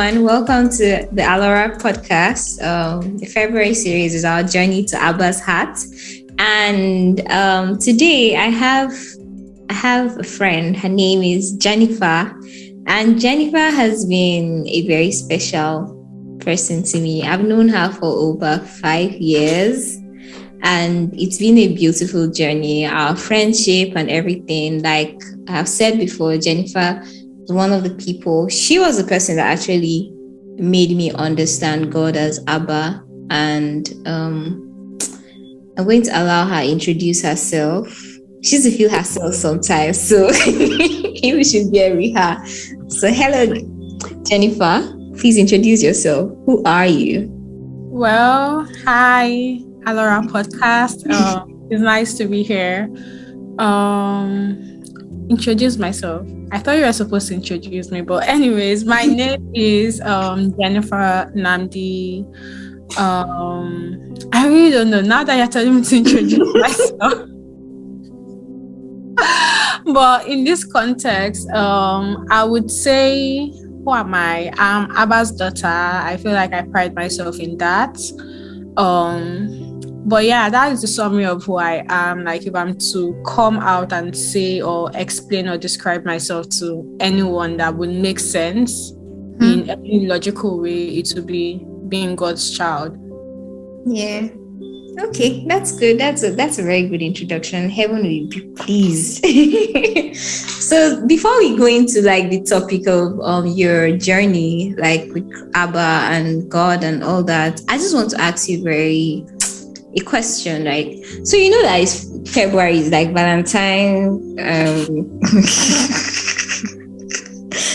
everyone. Welcome to the Alora podcast. The February series is our journey to Abba's heart. And today I have a friend. Her name is Jennifer. And Jennifer has been a very special person to me. I've known her for over 5 years. And it's been a beautiful journey, our friendship and everything. Like I've said before, Jennifer was one of the people. She was the person that actually made me understand God as Abba. And I'm going to allow her to introduce herself. She used to feel herself sometimes, so maybe we should bear with her. So hello, Jennifer. Please introduce yourself. Who are you? Well, hi. Alora podcast. It's nice to be here. Introduce myself. I thought you were supposed to introduce me, but anyways, my name is Jennifer Nnamdi. I really don't know. Now that you're telling me to introduce myself. But in this context, I would say, who am I? I'm Abba's daughter. I feel like I pride myself in that. But yeah, that is the summary of who I am. Like if I'm to come out and say or explain or describe myself to anyone that would make sense in any logical way, it would be being God's child. Yeah. Okay, that's good. That's a very good introduction. Heaven will be pleased. So before we go into like the topic of your journey, like with Abba and God and all that, I just want to ask you a question, like, so you know that it's February is like Valentine.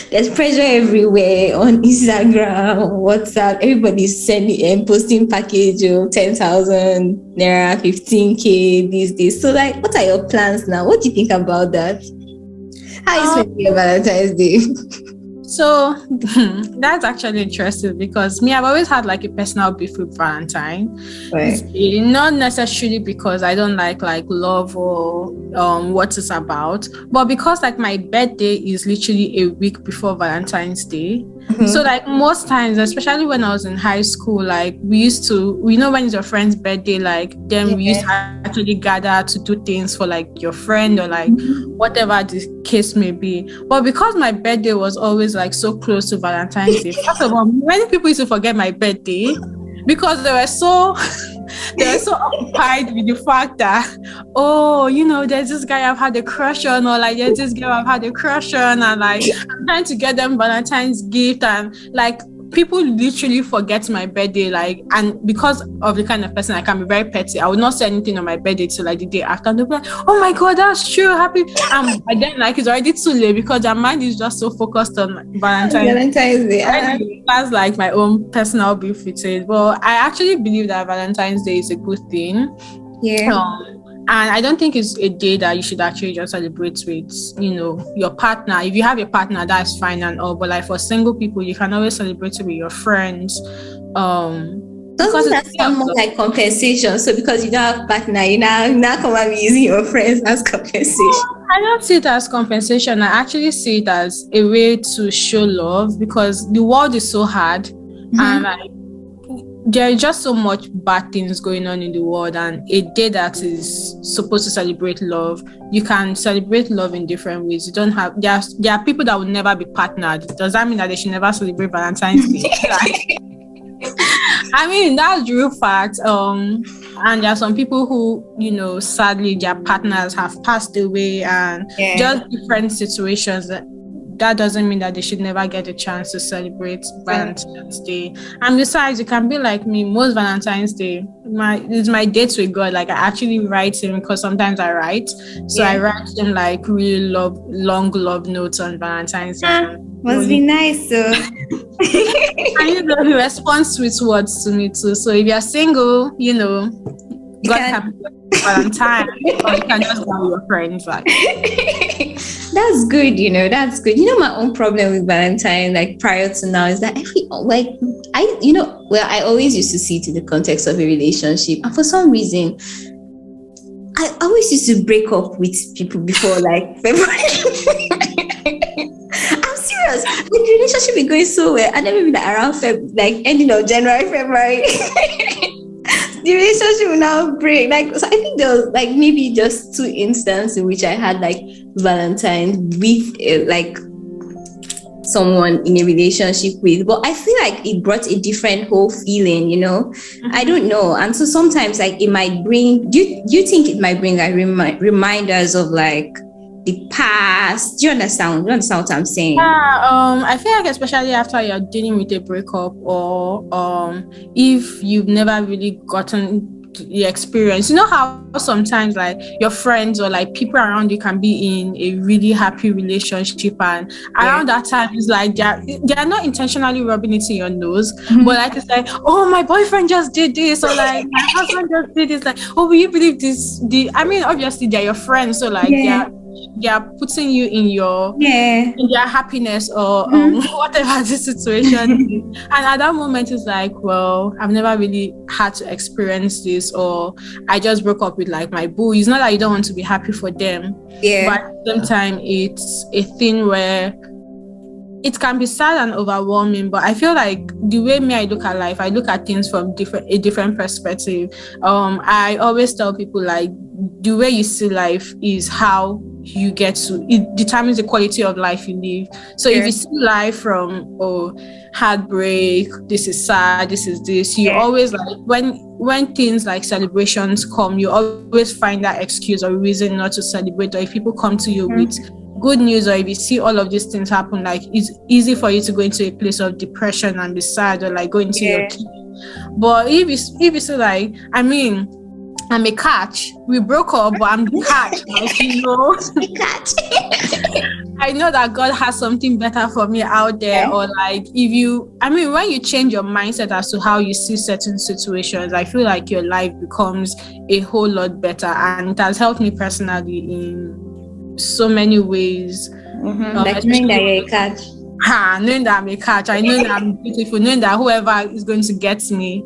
There's pressure everywhere on Instagram, WhatsApp. Everybody's sending and posting package of 10,000 naira, 15k these days. So, like, what are your plans now? What do you think about that? How is spending your Valentine's Day? So that's actually interesting because I've always had like a personal beef with Valentine. Right. Not necessarily because I don't like love or what it's about, but because like my birthday is literally a week before Valentine's Day. Mm-hmm. So like most times, especially when I was in high school, like we know when it's your friend's birthday, like then we used to actually gather to do things for like your friend or like whatever the case may be. But because my birthday was always like so close to Valentine's Day, first of all, many people used to forget my birthday because they were so occupied with the fact that, there's this guy I've had a crush on, or like there's this girl I've had a crush on, and like I'm trying to get them Valentine's gift, and like people literally forget my birthday, like, and because of the kind of person I can be very petty, I would not say anything on my birthday till like the day after, and they'll be like, oh my god, that's true, happy. But then like it's already too late because their mind is just so focused on Valentine's Day. That's like my own personal beef with it. But I actually believe that Valentine's Day is a good thing. Yeah. And I don't think it's a day that you should actually just celebrate with, your partner. If you have a partner, that's fine and all. But like for single people, you can always celebrate it with your friends. Doesn't that sound more like compensation? So because you don't have a partner, you now come and be using your friends as compensation. I don't see it as compensation. I actually see it as a way to show love because the world is so hard and like there is just so much bad things going on in the world, and a day that is supposed to celebrate love, you can celebrate love in different ways. You don't have there are people that will never be partnered. Does that mean that they should never celebrate Valentine's Day? I mean, that's the real fact. And there are some people who, sadly their partners have passed away and just different situations. That doesn't mean that they should never get a chance to celebrate Valentine's Day. And besides, you can be like me. Most Valentine's Day, it's my dates with God. Like I actually write him because sometimes I write. So I write him like really long love notes on Valentine's Day. Must be nice, so. And he responds with words to me too. So if you're single, God can be Valentine, or you can just go with your friends. Like. That's good, that's good. My own problem with Valentine, like prior to now, is that I always used to see it in the context of a relationship. And for some reason, I always used to break up with people before like February. I'm serious. serious. The relationship is going so well, and then maybe like around ending of January, February, the relationship will now break. Like, so I think there was like maybe just 2 instances in which I had like Valentines with like someone in a relationship with, but I feel like it brought a different whole feeling, I don't know. And so sometimes like it might bring, do you think it might bring like reminders of like the past? Do you understand what I'm saying? Yeah, I feel like especially after you're dealing with a breakup, or if you've never really gotten the experience, how sometimes like your friends or like people around you can be in a really happy relationship, and around that time it's like they're not intentionally rubbing it in your nose, but like it's like, oh, my boyfriend just did this, or like my husband just did this, like, oh, will you believe this? Obviously they're your friends, so like they are putting you in in their happiness or whatever the situation is. And at that moment it's like, well, I've never really had to experience this, or I just broke up with like my boo. It's not that you don't want to be happy for them, but at the same time it's a thing where it can be sad and overwhelming. But I feel like the way I look at life, I look at things from a different perspective. I always tell people like the way you see life is how you get to, it determines the quality of life you live. So if you see life from heartbreak, this is sad, this is this, you always like when things like celebrations come, you always find that excuse or reason not to celebrate. Or if people come to you with good news, or if you see all of these things happen, like it's easy for you to go into a place of depression and be sad, or like go into your key. But if you say like, I'm a catch. We broke up, but I'm the catch. Like, Catch. I know that God has something better for me out there. Or like, when you change your mindset as to how you see certain situations, I feel like your life becomes a whole lot better. And it has helped me personally in so many ways. Like knowing that you're a catch. Knowing that I'm a catch. I know that I'm beautiful. Knowing that whoever is going to get me,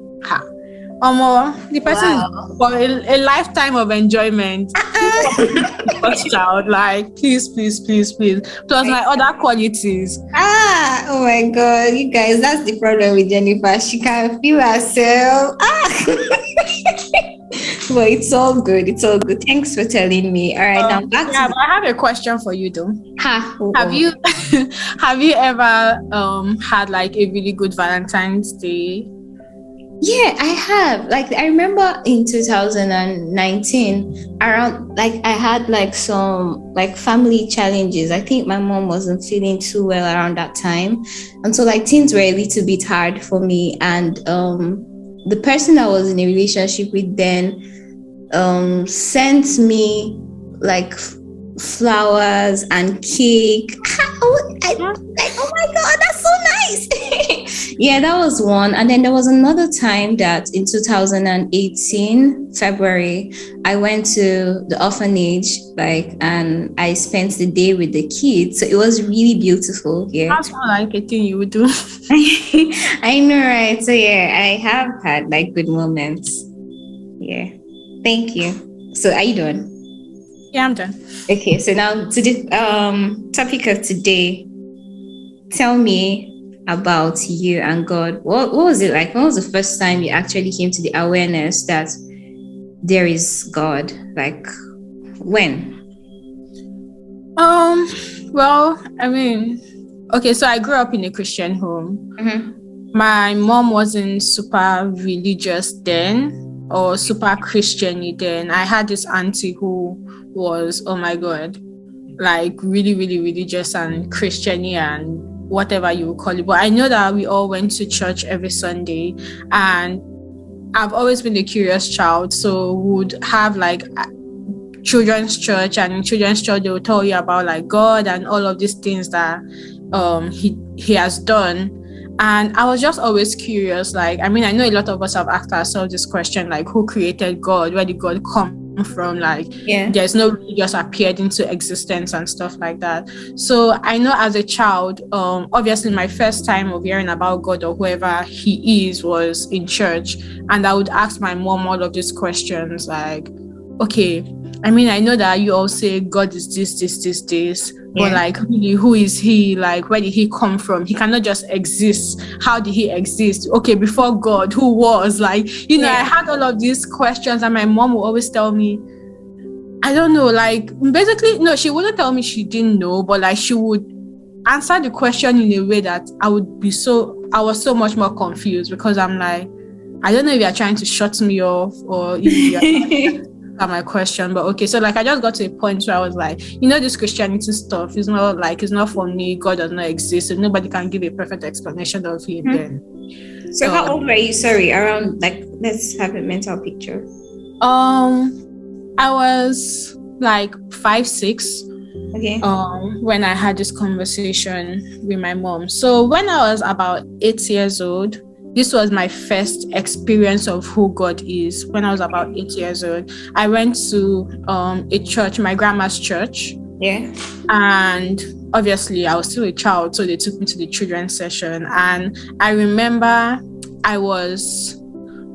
the person is for a lifetime of enjoyment. Child, like please. Plus my other qualities. Oh my God, you guys, that's the problem with Jennifer. She can feel herself. Well, it's all good. Thanks for telling me. All right, now back to. But I have a question for you though. Have you ever had like a really good Valentine's Day? Yeah, I have. Like, I remember in 2019, around, like, I had like some like family challenges. I think my mom wasn't feeling too well around that time, and so like things were a little bit hard for me. And the person I was in a relationship with then sent me like flowers and cake. Oh my God, that's so nice. Yeah, that was one. And then there was another time that in 2018 February, I went to the orphanage, like, and I spent the day with the kids. So it was really beautiful. Yeah, that's more like a thing you would do. I know, right? So yeah, I have had like good moments. Yeah, thank you. So are you done? Yeah, I'm done. Okay, so now to the topic of today. Tell me about you and God. What was it like? When was the first time you actually came to the awareness that there is God? Like, when? Well, okay, so I grew up in a Christian home. My mom wasn't super religious then, or super Christian-y then. I had this auntie who was, oh my God, like really, really religious and Christian-y and whatever you would call it. But I know that we all went to church every Sunday, and I've always been a curious child, so would have like children's church, and in children's church they will tell you about like God and all of these things that he has done. And I was just always curious, like, I know a lot of us have asked ourselves this question, like, who created God? Where did God come from? Like, there's no really just appeared into existence and stuff like that. So I know as a child, obviously my first time of hearing about God or whoever he is was in church, and I would ask my mom all of these questions, like, okay, I mean, I know that you all say God is this, but Yeah. like, really, who is he? Like, where did he come from? He cannot just exist. How did he exist? Okay, before God, who was? Like, I had all of these questions, and my mom would always tell me, I don't know, like, basically, no, she wouldn't tell me she didn't know, but like, she would answer the question in a way that I was so much more confused, because I'm like, I don't know if you're trying to shut me off or if you're at my question, but okay. So like, I just got to a point where I was like, this Christianity stuff is not like, it's not for me. God does not exist, so nobody can give a perfect explanation of him. Then. So how old were you? Sorry, around, like, let's have a mental picture. I was like 5, 6. Okay. When I had this conversation with my mom. So when I was about 8 years old, this was my first experience of who God is. When I was about 8 years old, I went to a church, my grandma's church. Yeah. And obviously, I was still a child, so they took me to the children's session. And I remember I was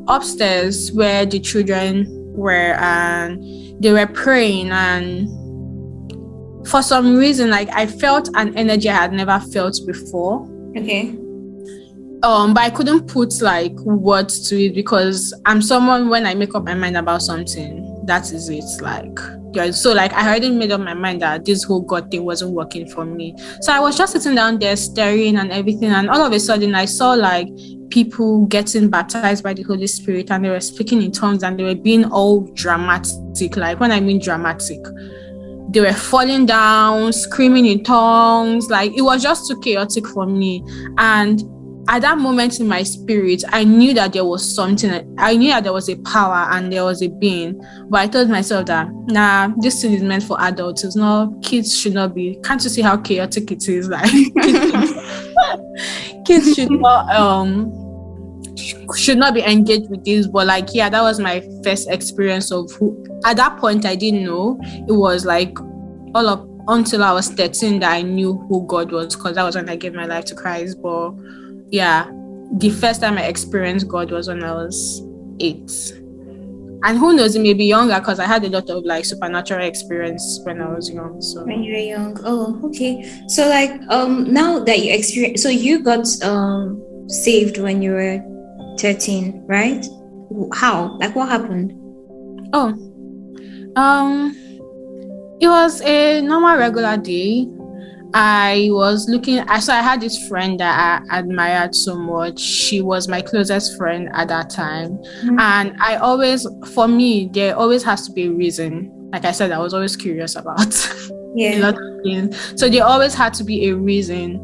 upstairs where the children were, and they were praying, and for some reason, like, I felt an energy I had never felt before. Okay. But I couldn't put like words to it, because I'm someone, when I make up my mind about something, that is it. Like, so like, I already made up my mind that this whole God thing wasn't working for me. So I was just sitting down there staring and everything, and all of a sudden I saw like people getting baptized by the Holy Spirit, and they were speaking in tongues, and they were being all dramatic. Like, when I mean dramatic, they were falling down, screaming in tongues. Like, it was just too chaotic for me. And at that moment in my spirit, I knew that there was something. I knew that there was a power and there was a being. But I told myself that, nah, this thing is meant for adults. It's not, kids should not be. Can't you see how chaotic it is? Like, kids should not be engaged with this. But like, yeah, that was my first experience of who. At that point, I didn't know. It was like all up until I was 13 that I knew who God was, because that was when I gave my life to Christ. But yeah, the first time I experienced God was when I was 8. And who knows, it may be younger, because I had a lot of like supernatural experience when I was young. So when you were young. Oh, okay. So like, now that you experience, so you got saved when you were 13, right? How? Like, what happened? It was a normal regular day. I was looking, so I had this friend that I admired so much. She was my closest friend at that time. Mm-hmm. And for me, there always has to be a reason. Like I said, I was always curious about a lot of things. So there always had to be a reason.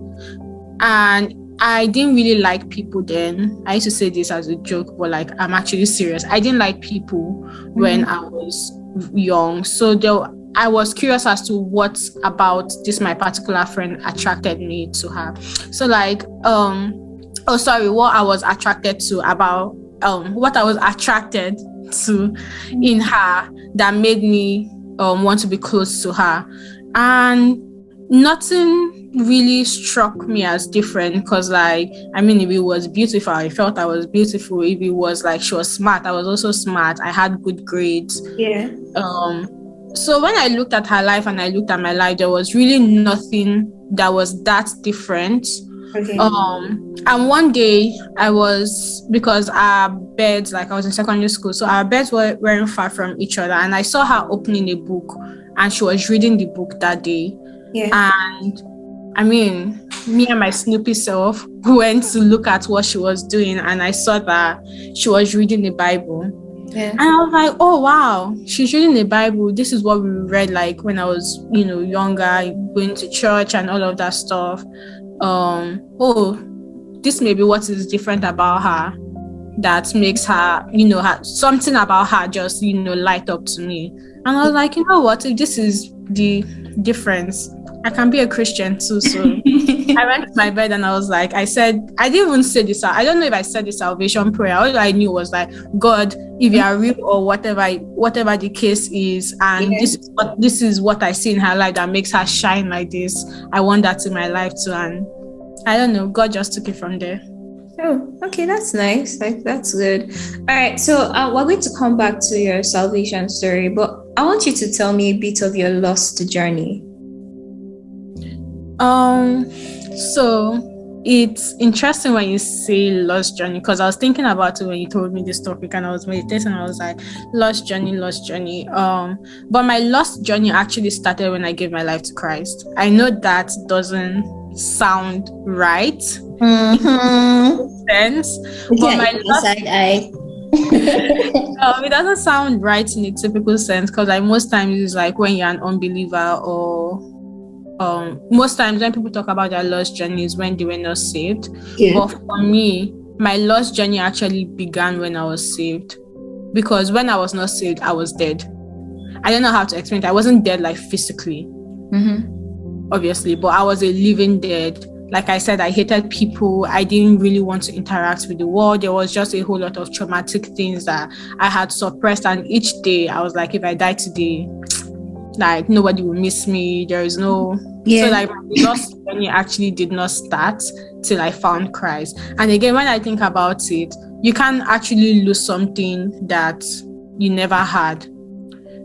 And I didn't really like people then. I used to say this as a joke, but like, I'm actually serious. I didn't like people when I was young. So I was curious as to what about this my particular friend attracted me to her. So like, what I was attracted to about what I was attracted to in her that made me want to be close to her. And nothing really struck me as different, because like, I mean, if it was beautiful, I felt I was beautiful. If it was like she was smart, I was also smart. I had good grades. Yeah. So when I looked at her life and I looked at my life, there was really nothing that was that different. Okay. And one day because our beds, like I was in secondary school, so our beds weren't far from each other, and I saw her opening a book, and she was reading the book that day. Yeah. And I mean, me and my Snoopy self went to look at what she was doing, and I saw that she was reading the Bible. Yeah. And I was like, oh wow, she's reading the Bible. This is what we read like when I was, younger, going to church and all of that stuff. This may be what is different about her that makes her, something about her just, light up to me. And I was like, you know what, if this is the difference, I can be a Christian too. So I went to my bed and I was like, I didn't even say this. I don't know if I said the salvation prayer. All I knew was like, God, if you are real or whatever the case is, and this is what I see in her life that makes her shine like this, I want that in my life too. And I don't know, God just took it from there. Oh, okay, that's nice. Like that's good. All right, so we're going to come back to your salvation story, but I want you to tell me a bit of your lost journey. So it's interesting when you say lost journey, because I was thinking about it when you told me this topic and I was meditating and I was like, lost journey. But my lost journey actually started when I gave my life to Christ. I know that doesn't sound right in sense, but my lost side eye. it doesn't sound right in a typical sense, because like most times it's like when you're an unbeliever, or most times when people talk about their lost journeys when they were not saved. Yeah. But for me, my lost journey actually began when I was saved, because when I was not saved, I was dead. I don't know how to explain it. I wasn't dead like physically, obviously, but I was a living dead. Like I said, I hated people. I didn't really want to interact with the world. There was just a whole lot of traumatic things that I had suppressed, and each day I was like, if I die today, like nobody will miss me. There is no So like my lost journey actually did not start till I found Christ. And again, when I think about it, you can actually lose something that you never had.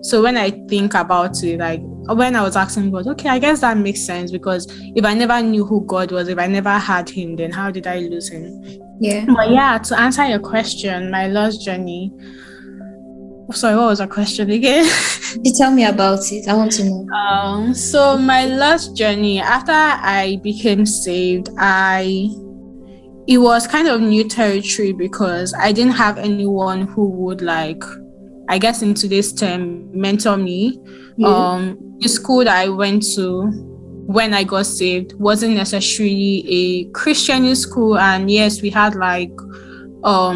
So when I think about it, like when I was asking God, okay, I guess that makes sense, because if I never knew who God was, if I never had him, then how did I lose him? But yeah, to answer your question, my lost journey. Sorry, what was the question again? You tell me about it. I want to know. So my last journey, after I became saved, it was kind of new territory, because I didn't have anyone who would, like, I guess in today's term, mentor me. The school that I went to when I got saved wasn't necessarily a Christian school, and yes, we had like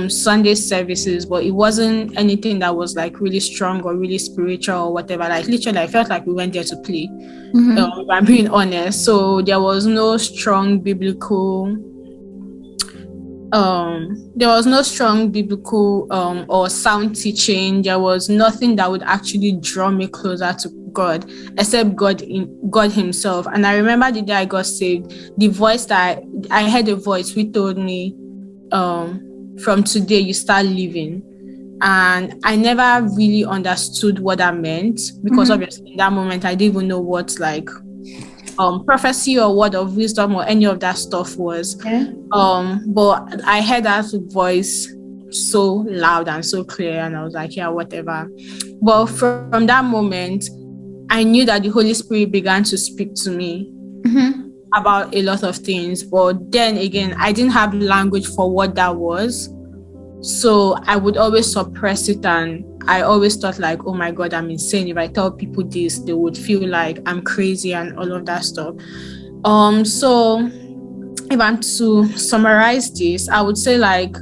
Sunday services, but it wasn't anything that was like really strong or really spiritual or whatever. Like literally, I felt like we went there to play. If I'm being honest. So there was no strong biblical or sound teaching. There was nothing that would actually draw me closer to God, except God himself. And I remember the day I got saved, I heard a voice which told me, from today you start living. And I never really understood what that meant, because obviously in that moment I didn't even know what like prophecy or word of wisdom or any of that stuff was. But I heard that voice so loud and so clear, and I was like, yeah, whatever. But from that moment, I knew that the Holy Spirit began to speak to me about a lot of things. But then again, I didn't have language for what that was. So I would always suppress it, and I always thought like, oh my God, I'm insane. If I tell people this, they would feel like I'm crazy and all of that stuff. So if I'm to summarize this, I would say like,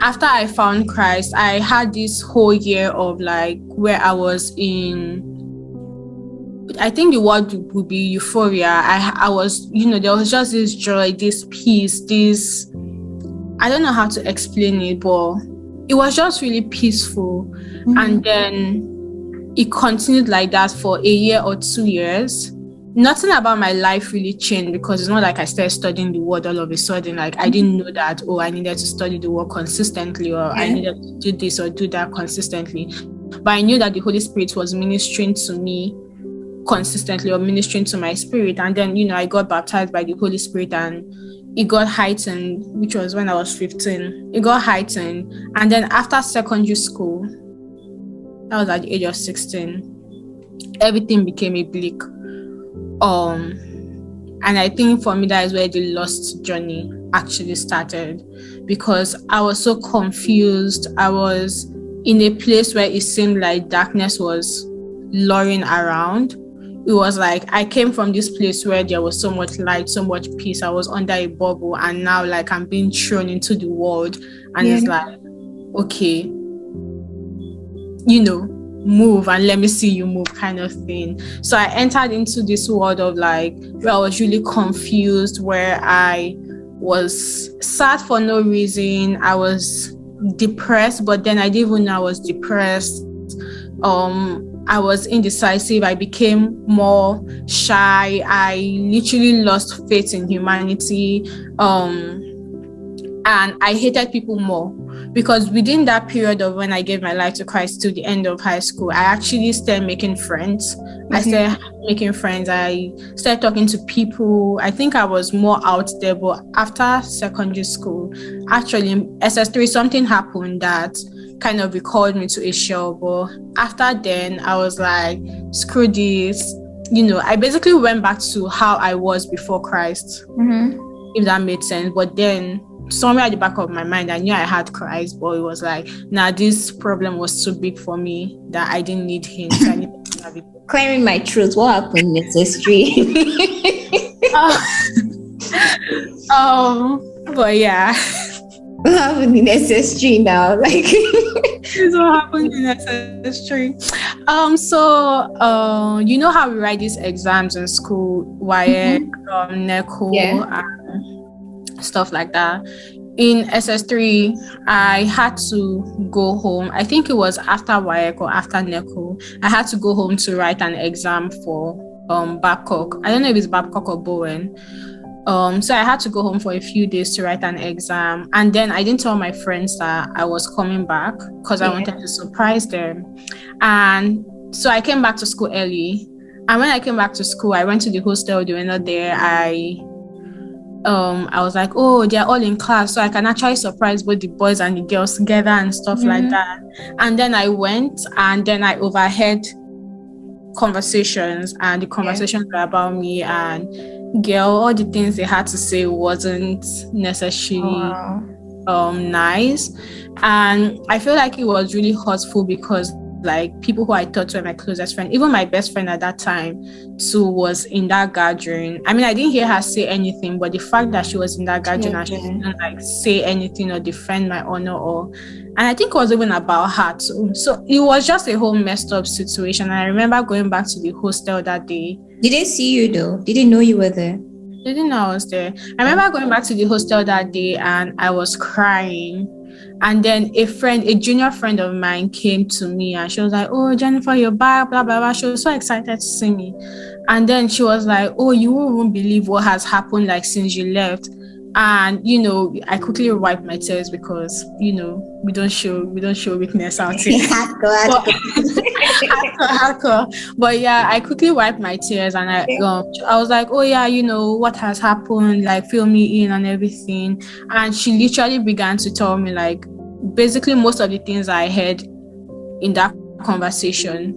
after I found Christ, I had this whole year of like where I was in, I think the word would be euphoria. I was, there was just this joy, this peace, this, I don't know how to explain it, but it was just really peaceful. And then it continued like that for a year or 2 years. Nothing about my life really changed, because it's not like I started studying the word all of a sudden. Like I didn't know that, I needed to study the word consistently, or I needed to do this or do that consistently. But I knew that the Holy Spirit was ministering to me consistently, or ministering to my spirit. And then, I got baptized by the Holy Spirit, and it got heightened, which was when I was 15. It got heightened. And then after secondary school, that was at the age of 16, everything became a bleak. And I think for me, that is where the lost journey actually started, because I was so confused. I was in a place where it seemed like darkness was luring around. It was like I came from this place where there was so much light, so much peace. I was under a bubble, and now like I'm being thrown into the world, and it's like, okay, move and let me see you move, kind of thing. So I entered into this world of like where I was really confused, where I was sad for no reason. I was depressed, but then I didn't even know I was depressed. I was indecisive. I became more shy. I literally lost faith in humanity. And I hated people more, because within that period of when I gave my life to Christ to the end of high school, I actually started making friends. Mm-hmm. I started making friends. I started talking to people. I think I was more out there. But after secondary school, actually in SS3, something happened that kind of recalled me to a shell. But after then, I was like, screw this. I basically went back to how I was before Christ, if that made sense. But then somewhere at the back of my mind, I knew I had Christ, but it was like, this problem was too big for me that I didn't need him. So I needed to have it. Claiming my truth. What happened in SS3? But yeah. What happened in SS3 now? Like, this is what happened in SS3. So you know how we write these exams in school, WAEC, NECO, and stuff like that. In SS3, I had to go home. I think it was after WAEC or after NECO. I had to go home to write an exam for Babcock. I don't know if it's Babcock or Bowen. So I had to go home for a few days to write an exam. And then I didn't tell my friends that I was coming back because I wanted to surprise them. And so I came back to school early. And when I came back to school, I went to the hostel. They were not there. I was like, oh, they're all in class, so I can actually surprise both the boys and the girls together and stuff like that. And then I went, and then I overheard conversations, and the conversations were about me, and all the things they had to say wasn't necessarily nice. And I feel like it was really hurtful because like people who I thought were my closest friend, even my best friend at that time too, was in that gathering. I mean, I didn't hear her say anything, but the fact that she was in that gathering and she didn't like say anything or defend my honor, and I think it was even about her too. So it was just a whole messed up situation. And I remember going back to the hostel that day. Did they see you though? Did they know you were there? They didn't know I was there. I remember going back to the hostel that day and I was crying. And then a junior friend of mine came to me and she was like, oh, Jennifer, you're back, blah, blah, blah. She was so excited to see me. And then she was like, oh, you won't believe what has happened like since you left. And, I quickly wiped my tears because, we don't show weakness out here. But yeah, I quickly wiped my tears and I was like, oh yeah, what has happened, like fill me in and everything. And she literally began to tell me like basically most of the things I heard in that conversation.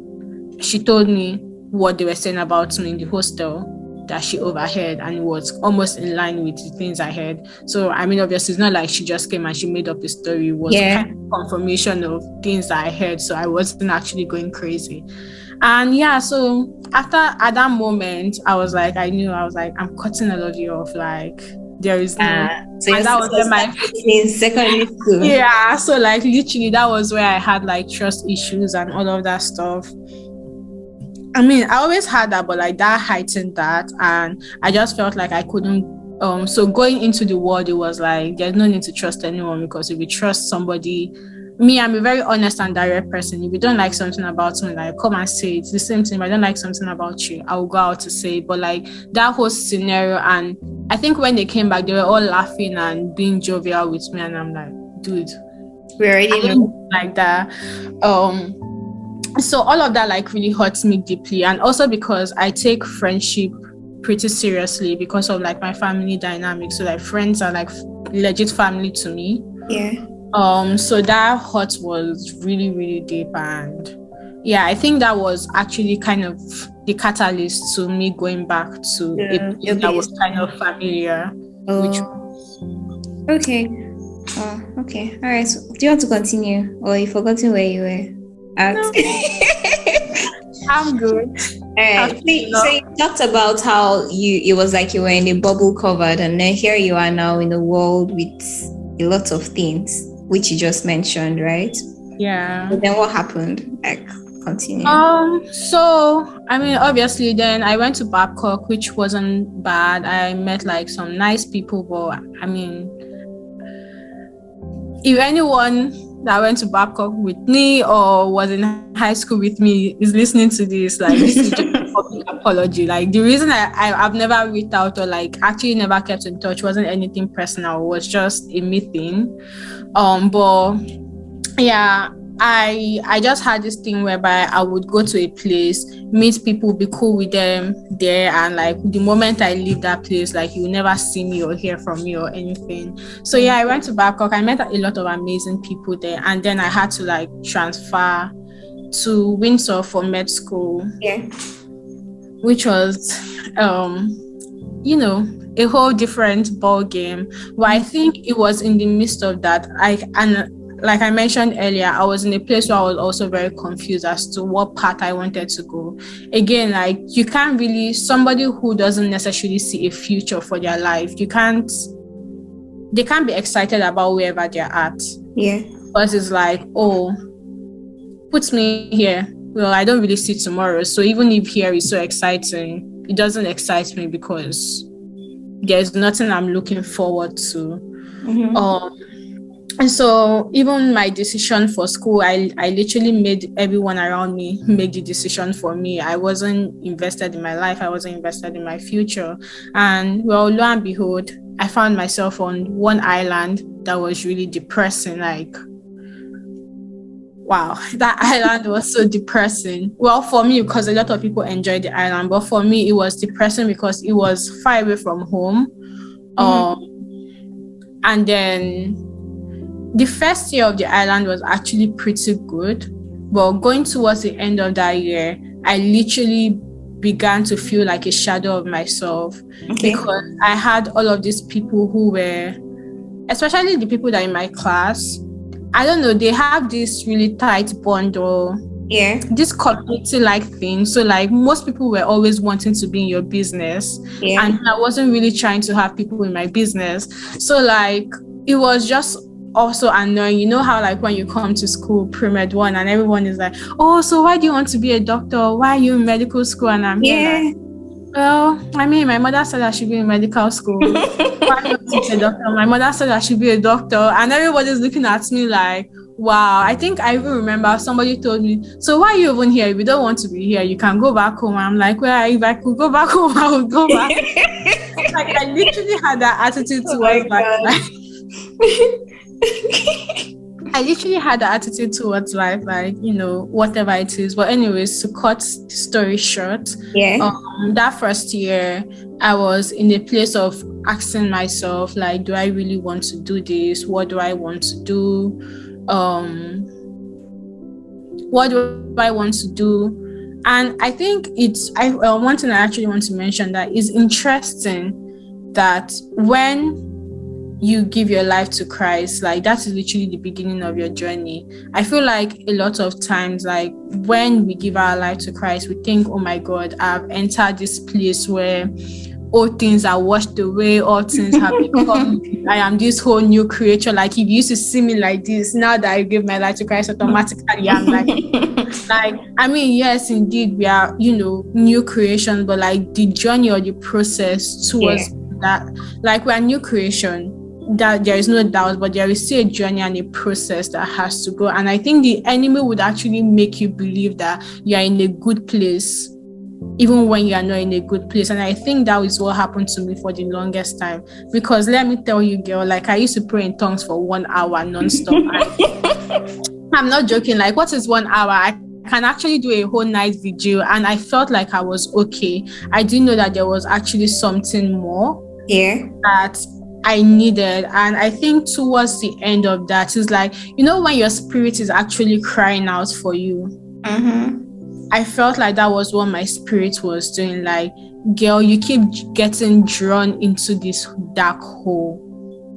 She told me what they were saying about me in the hostel that she overheard, and it was almost in line with the things I heard. So I mean, obviously it's not like she just came and she made up the story. It was kind of confirmation of things that I heard, so I wasn't actually going crazy. And yeah, so at that moment I was like, I'm cutting a lot of you off, like there is no so and that was my in secondary school. Yeah, so like literally that was where I had like trust issues and all of that stuff. I mean, I always had that, but like that heightened that, and I just felt like I couldn't. So going into the world, it was like there's no need to trust anyone, because if you trust somebody, I'm a very honest and direct person. If you don't like something about me, like come and say it. It's the same thing. If I don't like something about you, I will go out to say it. But like that whole scenario, and I think when they came back, they were all laughing and being jovial with me, and I'm like, dude, we already know like that. So all of that like really hurts me deeply, and also because I take friendship pretty seriously because of like my family dynamics. So like friends are like legit family to me. So that hurt was really, really deep, and yeah, I think that was actually kind of the catalyst to me going back to a place that was kind of familiar. Okay. Okay. All right. So do you want to continue, or you forgotten where you were? No. I'm good. All right. So you talked about how it was like you were in a bubble covered, and then here you are now in a world with a lot of things, which you just mentioned, right? Yeah. But then what happened? Like, continue. So I mean, obviously, then I went to Babcock, which wasn't bad. I met like some nice people, but I mean, if anyone that went to Babcock with me or was in high school with me is listening to this, like, this is just a public apology. Like, the reason I've never reached out or like actually never kept in touch wasn't anything personal, it was just a meeting. But yeah, I just had this thing whereby I would go to a place, meet people, be cool with them there, and like the moment I leave that place, like you never see me or hear from me or anything. So yeah, I went to Babcock. I met a lot of amazing people there, and then I had to like transfer to Windsor for med school. Yeah. Which was a whole different ball game. But I think it was in the midst of that, like I mentioned earlier, I was in a place where I was also very confused as to what path I wanted to go. Again, like you can't really, somebody who doesn't necessarily see a future for their life, they can't be excited about wherever they're at. Yeah. But it's like, oh, put me here. Well, I don't really see tomorrow. So even if here is so exciting, it doesn't excite me because there's nothing I'm looking forward to. And so even my decision for school, I literally made everyone around me make the decision for me. I wasn't invested in my life. I wasn't invested in my future. And well, lo and behold, I found myself on one island that was really depressing. Like, wow, that island was so depressing. Well, for me, because a lot of people enjoyed the island, but for me, it was depressing because it was far away from home. And then the first year of the island was actually pretty good, but going towards the end of that year, I literally began to feel like a shadow of myself because I had all of these people who were, especially the people that are in my class, I don't know, they have this really tight bond or this community-like thing. So like most people were always wanting to be in your business, and I wasn't really trying to have people in my business. So like it was just also annoying. You know how like when you come to school pre-med 1 and everyone is like, oh, so why do you want to be a doctor? Why are you in medical school? And I'm here like, well, I mean, my mother said I should be in medical school. Why not teach a doctor? My mother said I should be a doctor. And everybody's looking at me like, wow. I think I even remember somebody told me, so why are you even here? If you don't want to be here, you can go back home. I'm like, well, if I could go back home, I would go back. Like I literally had that attitude towards life. I literally had the attitude towards life, like, you know, whatever it is. But anyways, to cut the story short, that first year, I was in a place of asking myself, like, do I really want to do this? What do I want to do? What do I want to do? And I think one thing I actually want to mention that is interesting that when you give your life to Christ, like that is literally the beginning of your journey. I feel like a lot of times, like when we give our life to Christ, we think, oh my God, I've entered this place where all things are washed away, all things have become, I am this whole new creature. Like if you used to see me like this, now that I give my life to Christ, automatically I'm like, I mean, yes, indeed, we are, you know, new creation, but like the journey or the process towards that, like we're new creation, that there is no doubt, but there is still a journey and a process that has to go. And I think the enemy would actually make you believe that you are in a good place even when you are not in a good place. And I think that is what happened to me for the longest time, because let me tell you, girl, like I used to pray in tongues for 1 hour non-stop. I'm not joking. Like, what is 1 hour? I can actually do a whole night vigil, and I felt like I was okay. I didn't know that there was actually something more that I needed. And I think towards the end of that is like, you know, when your spirit is actually crying out for you. I felt like that was what my spirit was doing. Like, girl, you keep getting drawn into this dark hole.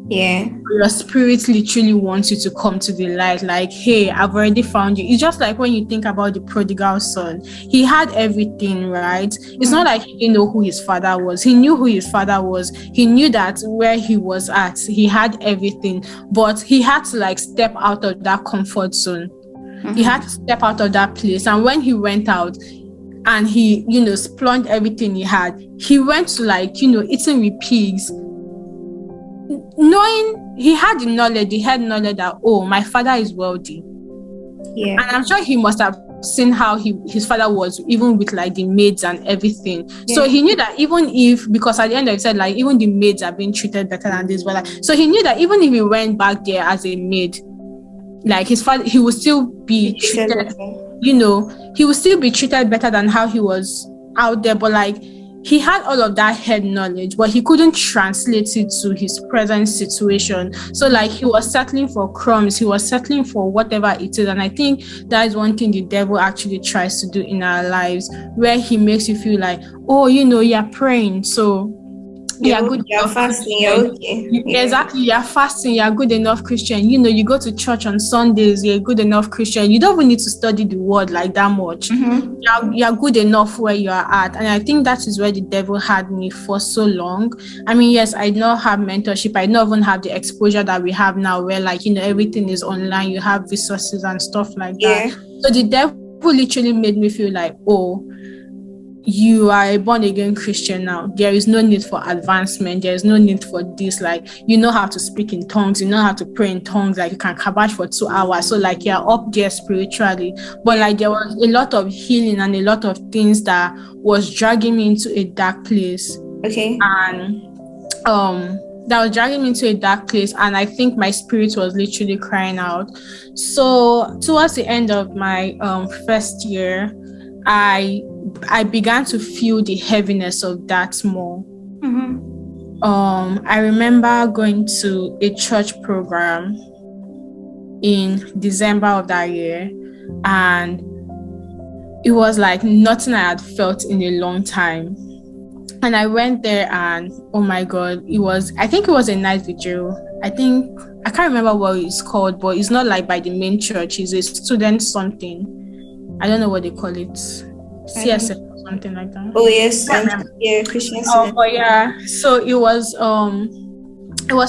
Your spirit literally wants you to come to the light. Like, hey, I've already found you. It's just like when you think about the prodigal son. He had everything, right? It's not like he didn't know who his father was. He knew who his father was. He knew that where he was at, he had everything. But he had to like step out of that comfort zone. He had to step out of that place. And when he went out and he, you know, splunked everything he had, he went to like, you know, eating with pigs. knowing he had the knowledge, he had knowledge that, oh, my father is wealthy. Yeah. And I'm sure he must have seen how his father was, even with like the maids and everything. Yeah. So he knew that even if, because at the end of it said like even the maids are being treated better than this, but like, so he knew that even if he went back there as a maid, like his father, he would still be treated, you know, he would still be treated better than how he was out there. But like, he had all of that head knowledge, but he couldn't translate it to his present situation. So like, he was settling for crumbs, he was settling for whatever it is. And I think that is one thing the devil actually tries to do in our lives, where he makes you feel like, oh, you know, you're praying, so you're good. You're fasting. You're okay. Exactly. You're fasting. You're good enough Christian. You know, you go to church on Sundays. You're a good enough Christian. You don't even need to study the word like that much. You're good enough where you are at. And I think that is where the devil had me for so long. I mean, yes, I did not have mentorship. I don't even have the exposure that we have now, where like, you know, everything is online. You have resources and stuff like that. So the devil literally made me feel like, oh, you are a born again Christian now. There is no need for advancement. There is no need for this. Like, you know how to speak in tongues. You know how to pray in tongues. Like, you can kabash for 2 hours. So like, you're up there spiritually. But like, there was a lot of healing and a lot of things that was dragging me into a dark place. Okay. And that was dragging me into a dark place. And I think my spirit was literally crying out. So towards the end of my first year, I began to feel the heaviness of that more. I remember going to a church program in December of that year, and it was like nothing I had felt in a long time. And I went there, and oh my God, I think it was a night vigil. I can't remember what it's called, but it's not like by the main church. It's a student something. I don't know what they call it. CSF or something like that. Oh yes, Christian student. But yeah, so it was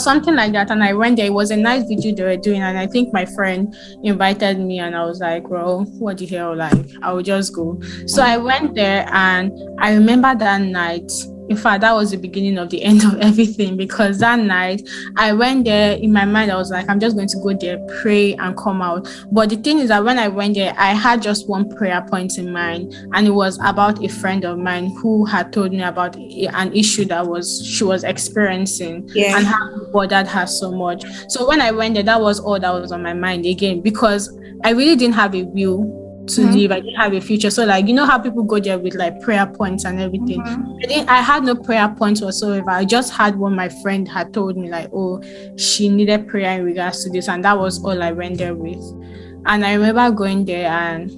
something like that, and I went there. It was a nice video they were doing, and I think my friend invited me, and I was like, well, what the hell, like, I will just go. So I went there, and I remember that night. In fact, that was the beginning of the end of everything, because that night I went there, in my mind, I was like, I'm just going to go there, pray and come out. But the thing is that when I went there, I had just one prayer point in mind, and it was about a friend of mine who had told me about an issue that she was experiencing and how it bothered her so much. So when I went there, that was all that was on my mind again, because I really didn't have a will to live. I didn't have a future. So like, you know how people go there with like prayer points and everything. I had no prayer points whatsoever. I just had what my friend had told me, like, oh, she needed prayer in regards to this, and that was all I went there with. And I remember going there, and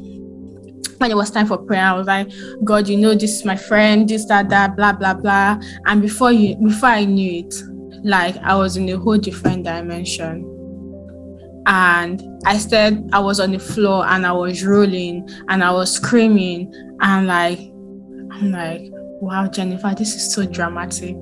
when it was time for prayer, I was like, God, you know, this is my friend, this, that, blah, blah, blah. And before I knew it, like, I was in a whole different dimension. And I was on the floor, and I was rolling, and I was screaming, and I'm like, wow, Jennifer, this is so dramatic.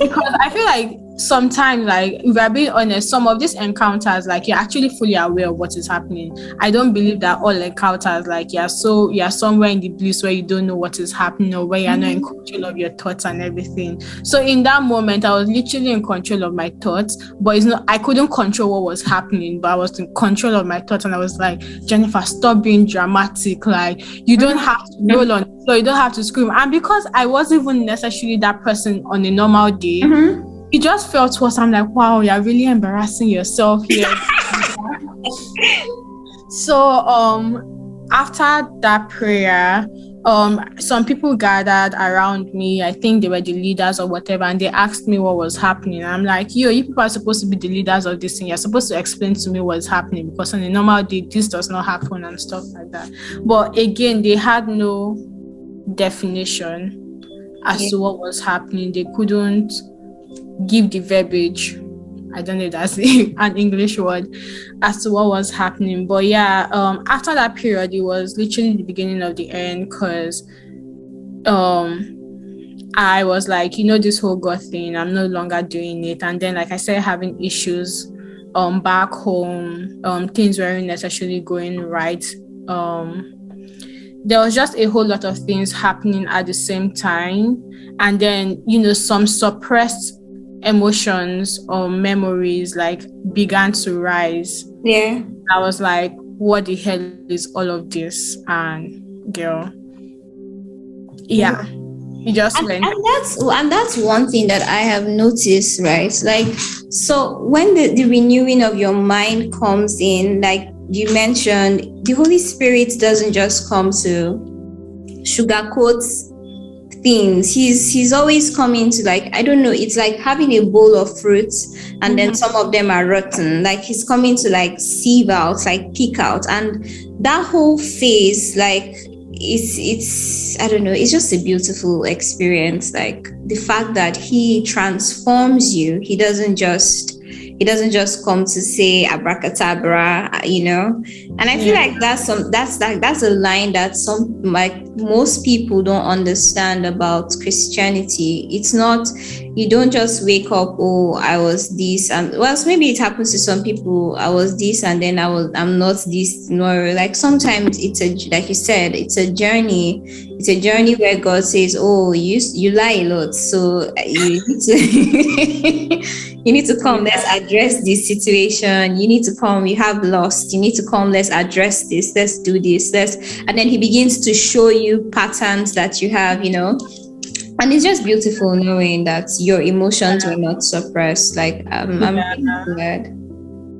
Because I feel like sometimes, like, if we're being honest, some of these encounters, like, you're actually fully aware of what is happening. I don't believe that all encounters, like, you're somewhere in the bliss where you don't know what is happening, or where you're not in control of your thoughts and everything. So in that moment, I was literally in control of my thoughts, but I couldn't control what was happening, but I was in control of my thoughts. And I was like, Jennifer, stop being dramatic. Like, you don't have to roll on the floor, you don't have to scream. And because I wasn't even necessarily that person on a normal day, it just felt worse. I'm like, wow, you're really embarrassing yourself here. So after that prayer, some people gathered around me. I think they were the leaders or whatever, and they asked me what was happening. I'm like, you people are supposed to be the leaders of this thing. You're supposed to explain to me what's happening, because on a normal day this does not happen and stuff like that. But again, they had no definition as to what was happening. They couldn't give the verbiage, I don't know if that's an English word, as to what was happening. But yeah, after that period, it was literally the beginning of the end, because I was like, you know, this whole God thing, I'm no longer doing it. And then, like, I started having issues back home. Things weren't necessarily going right. There was just a whole lot of things happening at the same time. And then, you know, some suppressed emotions or memories like began to rise. Yeah. I was like, what the hell is all of this? And girl, yeah, he just went. And that's one thing that I have noticed, right? Like, so when the renewing of your mind comes in, like you mentioned, the Holy Spirit doesn't just come to sugarcoat things. He's always coming to, like, I don't know, it's like having a bowl of fruits and then some of them are rotten. Like he's coming to like sieve out, like pick out. And that whole phase, like it's I don't know, it's just a beautiful experience. Like the fact that he transforms you, he doesn't just come to say abracadabra, you know. And I feel like that's a line that some, like most people don't understand about Christianity. It's not, you don't just wake up, oh, I was this, and well, maybe it happens to some people, I was this and then I'm not this. No, like sometimes it's like you said, it's a journey. It's a journey where God says, oh, you lie a lot, so you need to you need to come, let's address this situation. You need to come, you have lost, you need to come, let's address this, let's do this, and then he begins to show you patterns that you have, you know. And it's just beautiful knowing that your emotions were not suppressed. Like I'm really glad.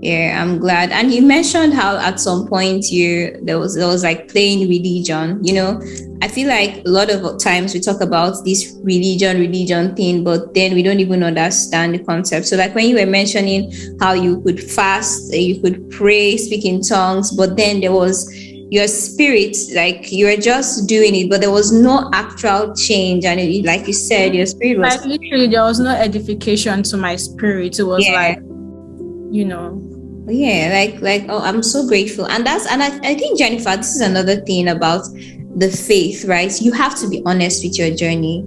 Yeah, I'm glad. And you mentioned how at some point there was like playing religion, you know. I feel like a lot of times we talk about this religion thing, but then we don't even understand the concept. So like when you were mentioning how you could fast, you could pray, speak in tongues, but then there was your spirit, like you were just doing it, but there was no actual change. And like you said, your spirit was like literally, there was no edification to my spirit. It was like, you know. Like oh, I'm so grateful. And I think, Jennifer, this is another thing about the faith, right? You have to be honest with your journey.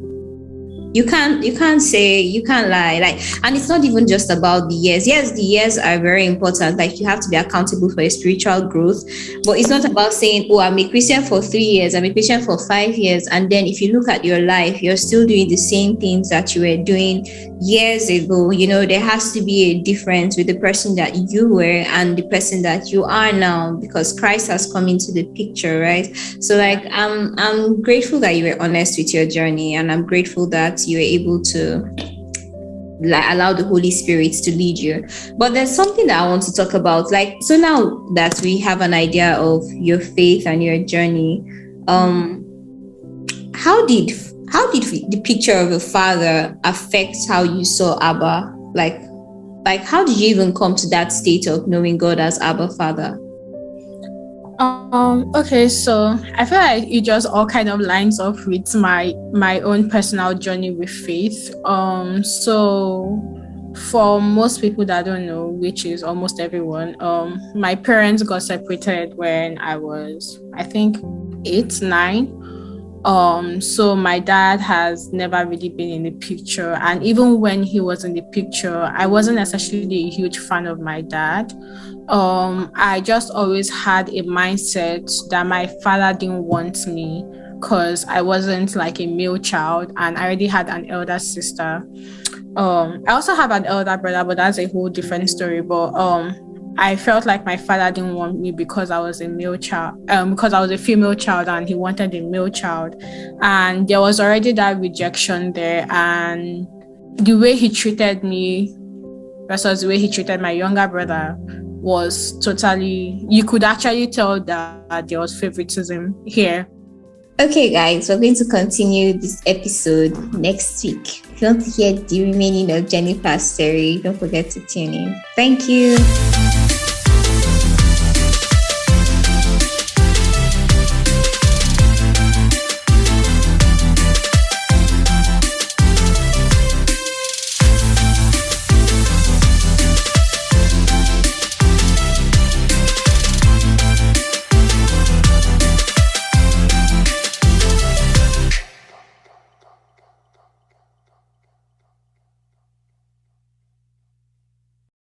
You can't lie, like, and it's not even just about the years. Yes, the years are very important. Like you have to be accountable for your spiritual growth, but it's not about saying, oh, I'm a Christian for 3 years, I'm a Christian for 5 years, and then if you look at your life, you're still doing the same things that you were doing years ago. You know, there has to be a difference with the person that you were and the person that you are now, because Christ has come into the picture, right? So like I'm grateful that you were honest with your journey, and I'm grateful that you were able to allow the Holy Spirit to lead you. But there's something that I want to talk about. Like, so now that we have an idea of your faith and your journey, how did the picture of your father affect how you saw Abba? Like how did you even come to that state of knowing God as Abba Father? Okay, so I feel like it just all kind of lines up with my own personal journey with faith. So for most people that don't know, which is almost everyone, my parents got separated when I was, I think, 8, 9. So my dad has never really been in the picture, and even when he was in the picture, I wasn't necessarily a huge fan of my dad. I just always had a mindset that my father didn't want me because I wasn't like a male child, and I already had an elder sister. I also have an elder brother, but that's a whole different story. But I felt like my father didn't want me because I was a male child, because I was a female child, and he wanted a male child. And there was already that rejection there. And the way he treated me versus the way he treated my younger brother was totally, you could actually tell that there was favoritism here. Okay, guys, we're going to continue this episode next week. If you want to hear the remaining of Jennifer's story, don't forget to tune in. Thank you.